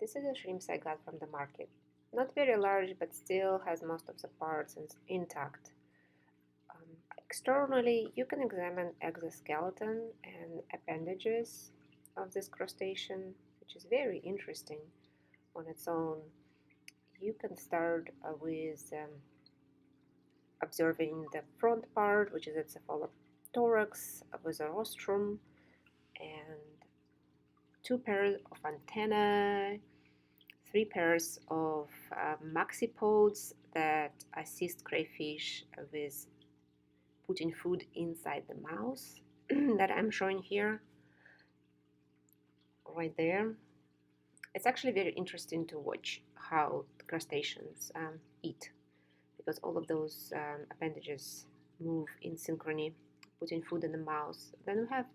This is the shrimps I got from the market. Not very large, but still has most of the parts intact. Externally, you can examine exoskeleton and appendages of this crustacean, which is very interesting on its own. You can start with observing the front part, which is its cephalothorax with a rostrum and two pairs of antennae, three pairs of maxipods that assist crayfish with putting food inside the mouth that I'm showing here, right there. It's actually very interesting to watch how the crustaceans eat, because all of those appendages move in synchrony, putting food in the mouth. Then we have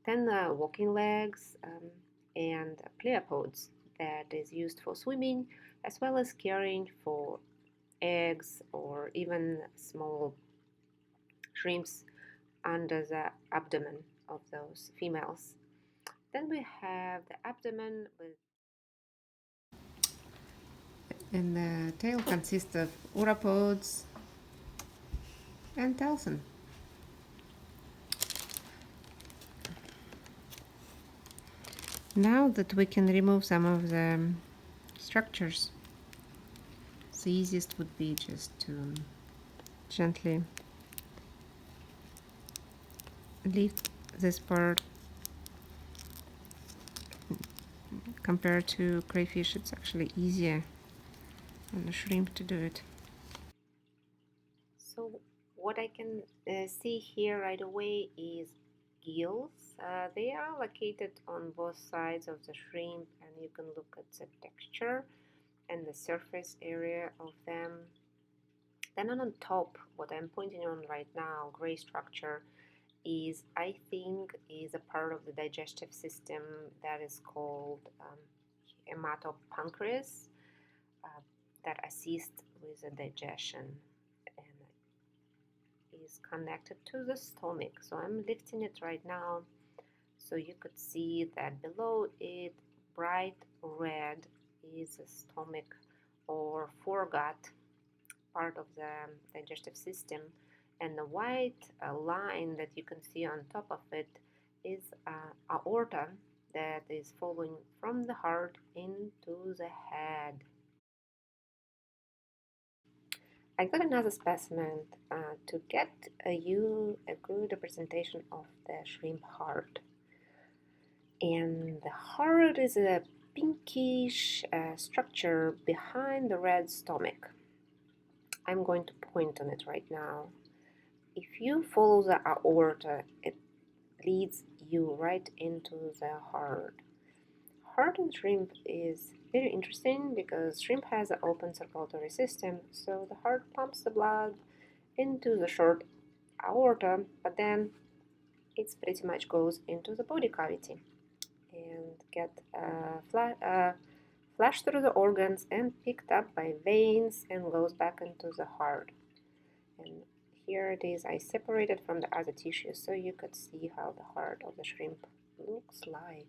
10 walking legs and pleopods that is used for swimming, as well as caring for eggs or even small shrimps under the abdomen of those females. Then we have the abdomen with, and the tail consists of uropods and telson. Now that we can remove some of the structures, the easiest would be just to gently lift this part. Compared to crayfish, it's actually easier on the shrimp to do it. So what I can see here right away is gills. They are located on both sides of the shrimp, and you can look at the texture and the surface area of them. Then on top, what I'm pointing on right now, gray structure, is, I think, is a part of the digestive system that is called hematopancreas, that assists with the digestion and is connected to the stomach. So I'm lifting it right now, so you could see that below it, bright red, is the stomach or foregut, part of the digestive system, and the white line that you can see on top of it is aorta that is following from the heart into the head. I got another specimen to get you a good representation of the shrimp heart. And the heart is a pinkish structure behind the red stomach. I'm going to point on it right now. If you follow the aorta, it leads you right into the heart. Heart in shrimp is very interesting because shrimp has an open circulatory system, so the heart pumps the blood into the short aorta, but then it pretty much goes into the body cavity and get flashed through the organs and picked up by veins and goes back into the heart. And here it is, I separated from the other tissues so you could see how the heart of the shrimp looks like.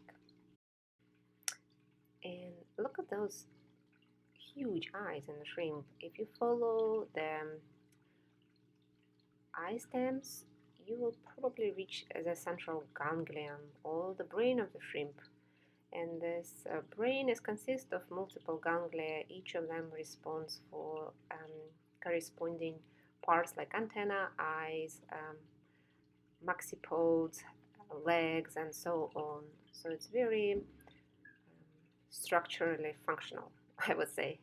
And look at those huge eyes in the shrimp. If you follow the eye stems, you will probably reach the central ganglion or the brain of the shrimp. And this brain is consists of multiple ganglia. Each of them responds for corresponding parts like antenna, eyes, maxipods, legs, and so on. So it's very structurally functional, I would say.